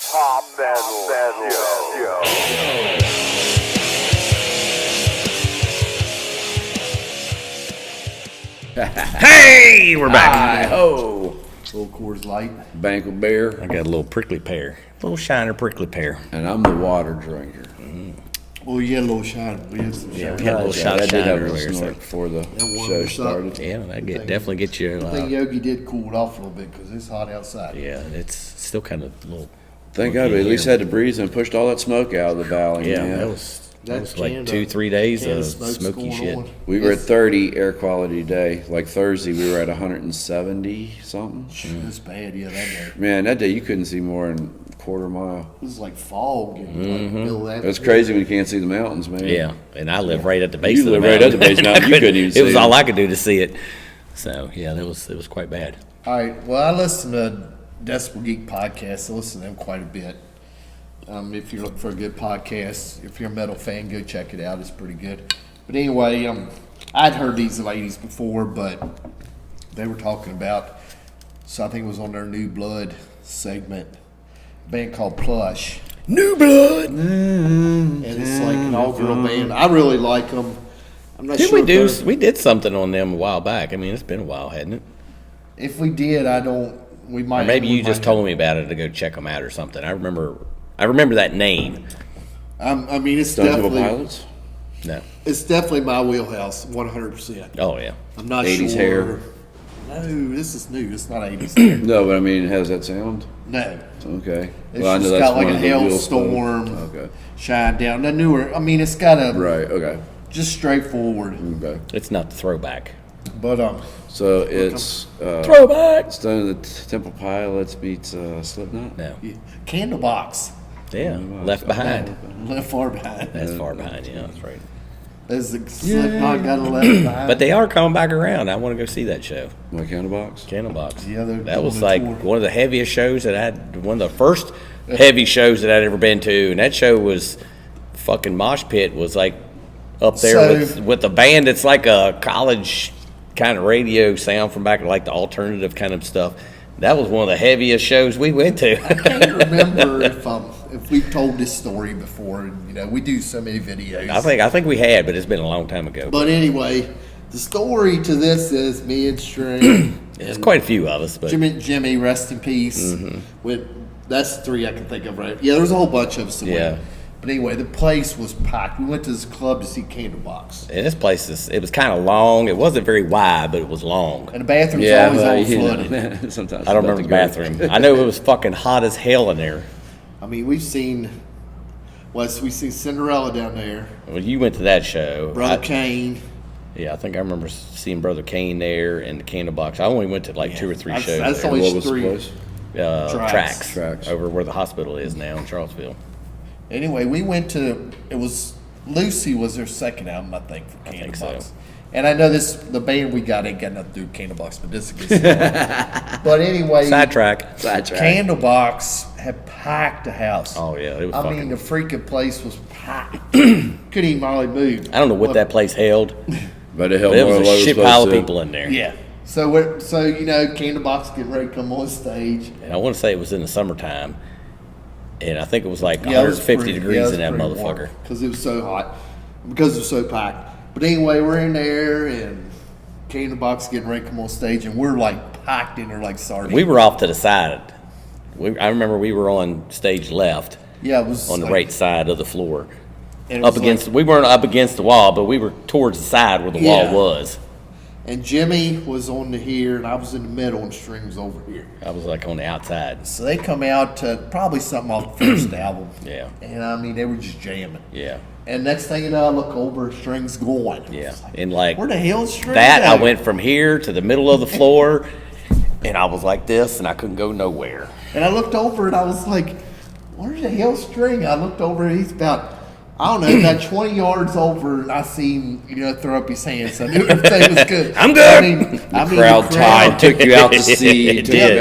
Pop metal. Hey, we're back. Oh, Little Coors Light. Banquet Bear, I got a little prickly pear, a little shiner prickly pear. and I'm the water drinker. Well, you had a little shine. We had some Yeah, shine. we had a little shot I of did shine have a earlier. snort So. before the warmed show us up. started. Yeah, that definitely get you. I think Yogi did cool it off a little bit because it's hot outside. Yeah, it's still kind of a little. Thank God we at least had the breeze and pushed all that smoke out of the valley. Yeah, man. that was like Canada- 2-3 days Canada of smoke's smoky going shit. on. We were at 30 air quality today. Like Thursday, we were at 170 something. It's bad, yeah, that day. Man, that day you couldn't see more than a quarter mile. It was like fog and like middle of It was crazy when you can't see the mountains, man. Yeah, and I live right at the base You of the live mountain. right at the base of the mountain. You couldn't even see It was it. all I could do to see it. So yeah, it was quite bad. All right, well, I listen to Decibel Geek podcast. I listen to them quite a bit. If you're looking for a good podcast, if you're a metal fan, go check it out. It's pretty good. But anyway, I'd heard these ladies before, but they were talking about, so I think it was on their New Blood segment, a band called Plush. New blood. And it's like an all-girl band. I really like them. I'm not Did sure we do? if they're- We did something on them a while back. I mean, it's been a while, hadn't it? If we did, I don't. We might. Or maybe we you just might- told me about it to go check them out or something. I remember that name. I mean, it's Stone Temple definitely Pilots? No. it's definitely my wheelhouse, 100%. Oh yeah. I'm not 80s sure. hair. No, this is new. It's not 80s hair. No, but I mean, how's that sound? No, Okay. it's I know just that's got like one a of the wheel hailstorm, stuff. Okay. shine down. The newer. I mean, it's got a Right, okay. just straightforward. Okay. It's not the throwback. But So it's Throwback. Stone of the Temple Pilots meets Slipknot? No. yeah. Candlebox Yeah. Left behind. left far behind. That's far behind. Yeah, that's right. As the Slipknot got a left behind. But they are coming back around. I want to go see that show. My Candlebox? Candlebox. Yeah, they're that was doing a like tour. one of the heaviest shows that I had. One of the first heavy shows that I'd ever been to, and that show was fucking mosh pit was like up there So- with the band. It's like a college kind of radio sound from back, like the alternative kind of stuff. That was one of the heaviest shows we went to. I can't remember if we told this story before. You know, we do so many videos. I think we had, but it's been a long time ago. But anyway, the story to this is me and String. There's quite a few of us, but Jimmy, rest in peace. With that's the three I can think of, right? Yeah, there's a whole bunch of us. that Yeah. went. But anyway, the place was packed. We went to this club to see Candlebox, and this place it was kind of long. It wasn't very wide, but it was long. and the bathroom's Yeah, always well, all you flooded. know, sometimes. I don't it's remember not the bathroom. I know it was fucking hot as hell in there. I mean, we've seen Cinderella down there, Well, you went to that show. Brother Kane. Yeah, I think I remember seeing Brother Kane there and the Candlebox. I only went to like 2 or 3 shows. That's there. only What was the three. place? Tracks. Tracks. over where the hospital is now in Charlottesville. Anyway, we went to. It was Lucy was their second album, I think, for think Candlebox. so. And I know the band we got ain't got nothing to do with Candlebox, but this is a good story. But anyway, Sidetrack. Candlebox had packed the house. Oh yeah, it was. I mean, the freaking place was packed. Couldn't even hardly move. I don't know what that place held, But it held but it more was than what a it shit was pile of supposed to. people in there. Yeah. So Candlebox getting ready to come on stage. And I want to say it was in the summertime, and I think it was like Yeah, it was 150 pretty- degrees yeah, it was in that pretty motherfucker. because it was so hot, because it was so packed. But anyway, we're in there and Candlebox getting ready to come on stage, and we're like packed in there like sardines. We were off to the side. I remember we were on stage left, yeah, it was on the like- right side of the floor. and it Up was against, like- we weren't up against the wall, but we were towards the side where the Yeah. wall was. and Jimmy was on the here, and I was in the middle, and String was over here. I was like on the outside. So they come out to probably something off the first album. Yeah. And I mean, they were just jamming. Yeah, And next thing you know, I look over, String's going. yeah. And like Where the hell's String? that, I at? went from here to the middle of the floor, and I was like this, and I couldn't go nowhere. And I looked over, and I was like, where's the hell's String? I looked over, and he's about, I don't know, about 20 yards over, and I seen him, throw up his hands. So I knew everything was good. I'm good. I mean, Crowd tide took you out to sea. It Took you did.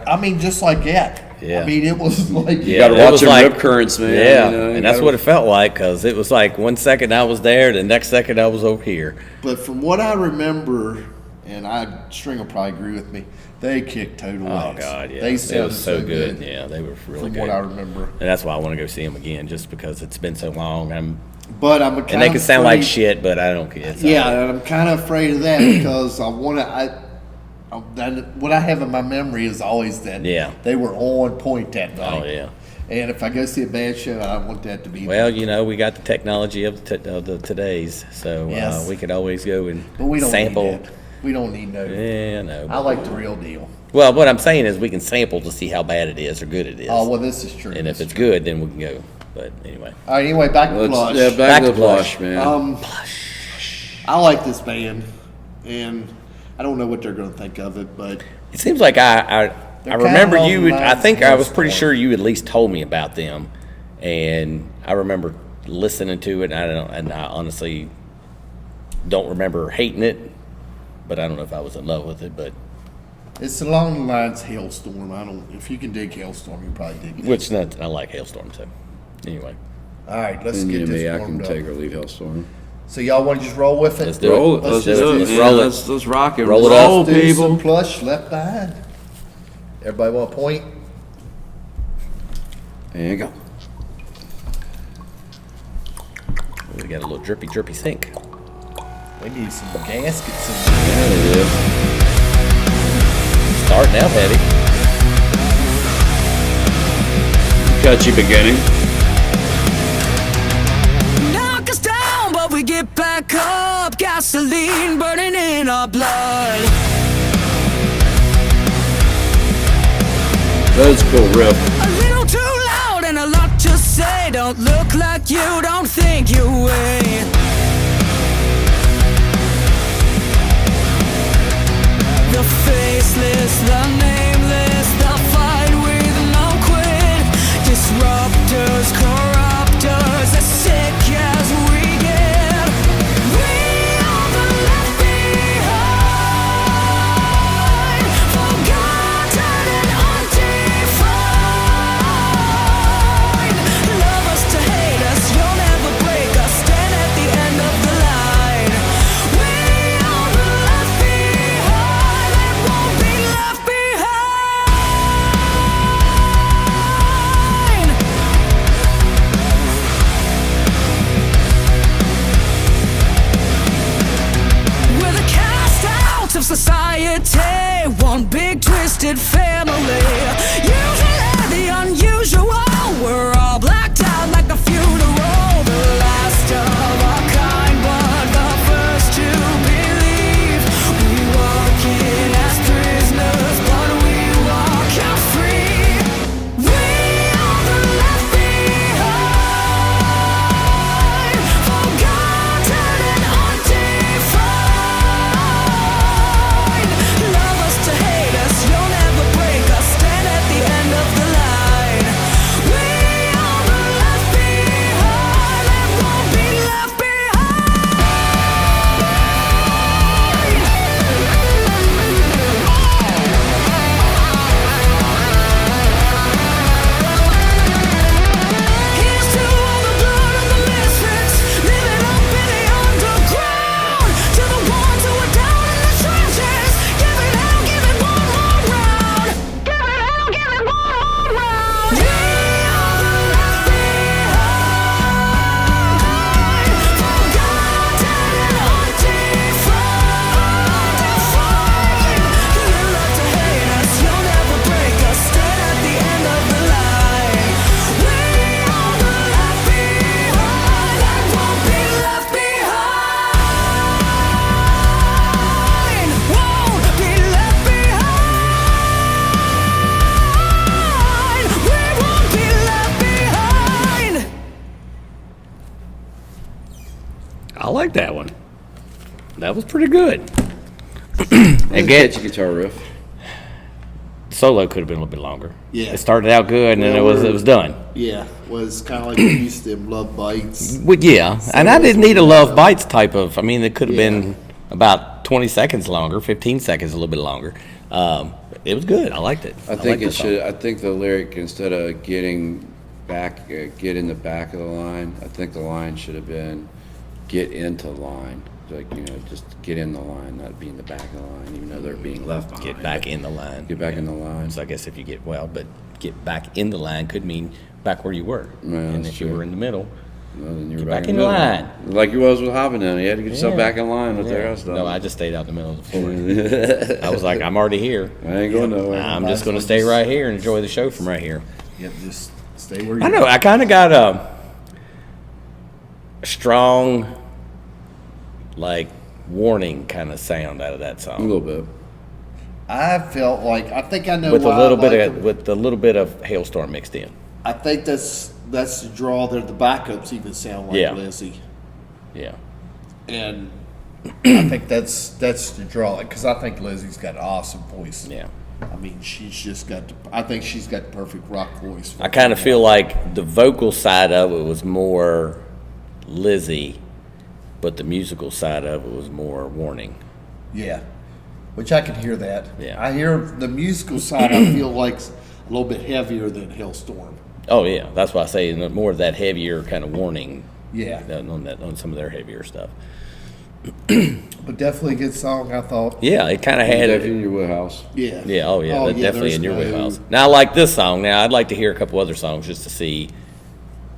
back. I mean, just like that. Yeah. I mean, it was like, You Yeah, gotta it watch was them like- rip currents, man. Yeah, you know, you and that's gotta- what it felt like, because it was like 1 second I was there, the next second I was over here. But from what I remember, and String will probably agree with me. They kicked total ass. Oh God, yeah, They it sounded was so good. Yeah, they were really from good. what I remember. And that's why I want to go see them again, just because it's been so long. But I'm and they can sound like shit, but I don't care. It's all right. Yeah, I'm kind of afraid of that because what I have in my memory is always that they were on point that night. Oh yeah. And if I go see a bad show, I want that to be. Well, we got the technology of the today's, so we could always go and but we don't sample. Need that. We don't need no. Yeah, no. I like the real deal. Well, what I'm saying is we can sample to see how bad it is or good it is. Oh well, this is true. And if it's good, then we can go. But anyway. All right. Anyway, back to Plush. Yeah, back to Plush, man. I like this band, and I don't know what they're going to think of it, but it seems like I remember kinda you. I think I was pretty Hailstorm. sure you at least told me about them, and I remember listening to it. And I honestly don't remember hating it, but I don't know if I was in love with it. But it's along the lines of Hailstorm. If you can dig Hailstorm, you probably dig it. which I like Hailstorm, so anyway. All right, let's And get this I can warmed take up. or leave Hailstorm. So y'all want to just roll with it? Let's do Roll it. it. Let's just do it. let's man. roll it. Let's rock it. Roll it up. Do people. some Plush Left Behind. Everybody want a point? There you go. We got a little drippy sink. We need some gaskets in There it is. Starting out heavy. Catchy beginning. Knock us down, but we get back up. Gasoline burning in our blood. That's a cool riff. A little too loud and a lot to say. Don't look like you, don't think you ain't. The faceless, the nameless, the fight with no quit. Disruptors, corruptors, as sick as we get. We are the left behind, forgotten and undefined. Love us to hate us, you'll never break us. Stand at the end of the line. We are the left behind, and won't be left behind. We're the cast out of society, one big twisted family. Usually the unusual, we're all blacked out like a funeral. The last of our kind, but the first to believe. We walk in as prisoners, but we walk out free. We are the left behind, forgotten and undefined. Love us to hate us, you'll never break us. Stand at the end of the line. We are the left behind, and won't be left behind. Here's to all the blood of the misfits, living up in the underground. To the ones who are down in the trenches, give it out, give it one more round. Give it out, give it one more round. We are the left behind, forgotten and undefined. You love to hate us, you'll never break us. Stand at the end of the line. We are the left behind, and won't be left behind. Won't be left behind. We won't be left behind. I like that one. That was pretty good. And catchy guitar riff. Solo could have been a little bit longer. Yeah. It started out good, and then it was done. Yeah, was kind of like we used to Love Bites. Well, yeah, and I didn't need a Love Bites type of. I mean, it could have been about 20 seconds longer, 15 seconds, a little bit longer. It was good. I liked it. I think liked it the song. should. I think the lyric, instead of getting back, get in the back of the line. I think the line should have been, get into line. like, you know, just get in the line, not be in the back of the line, even though they're being left behind. Get back in the line. Get back in the line. So I guess if you get get back in the line could mean back where you were. Yeah, and that's if you true. were in the middle, Well, then you're Get back back in in the line. Like you was with Hobbin down. You had to get yourself Yeah. back in line with yeah. the rest of No, them. I just stayed out in the middle of the floor. I was like, I'm already here. I ain't going nowhere. I'm just going to stay right here and enjoy the show from right here. Yep, just stay where you I know. I kind of got a strong, like, warning kind of sound out of that A song. little bit. I felt like I think I know With why a little I like bit of them. with a little bit of hailstorm mixed in. I think that's the draw there. The backups even sound like Yeah. Lizzie, Yeah. and I think that's the draw because I think Lizzie's got an awesome voice. Yeah. I mean, she's just got. I think she's got the perfect rock voice. I kind of feel like the vocal side of it was more Lizzie, but the musical side of it was more Warning. Yeah, which I can hear that. Yeah. I hear the musical side. I feel like a little bit heavier than Hailstorm. Oh yeah, that's why I say more of that heavier kind of Warning Yeah, on some of their heavier stuff. but definitely a good song. I thought. Yeah, it kind of had Definitely in your wheelhouse. Yeah. Yeah, oh yeah, that's definitely there's in your no- wheelhouse. Now I like this song. Now I'd like to hear a couple other songs just to see.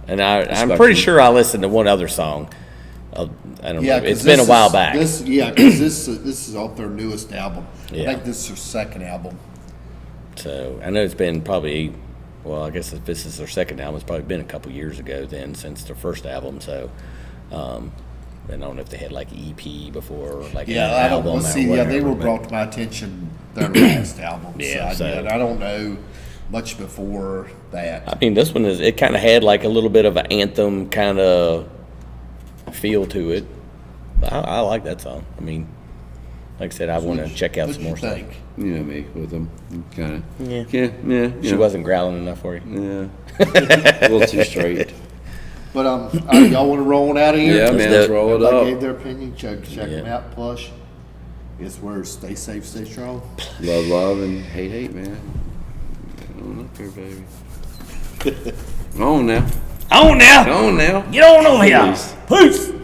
And I'm Especially- pretty sure I listened to one other song. I don't Yeah, know. 'cause It's been a this while is- back. Because this is off their newest album. Yeah. I think this is their second album. So I know it's been probably, well, I guess if this is their second album, it's probably been a couple years ago then since their first album. So I don't know if they had like EP before, or like Yeah, an I don't album. well, or see. Yeah, whatever, they were but- brought to my attention their last album. Yeah, so, so- I don't know much before that. I mean, this one is. It kind of had like a little bit of an anthem kind of feel to it. I like that song. I mean, like I said, I want to check out What some do more you stuff. think? You know me with them. Kind of. Yeah. Yeah. She wasn't growling enough for you. Yeah. A little too straight. But y'all want to roll on out of here? Yeah, man. Let's do it. roll it Everybody up. gave their opinion. Check them Yeah. out. Plush. It's where stay safe, stay strong. Love, and hate, man. Get on up here, baby. Come on now. On now. Come on now. Get on over here. Peace. Peace.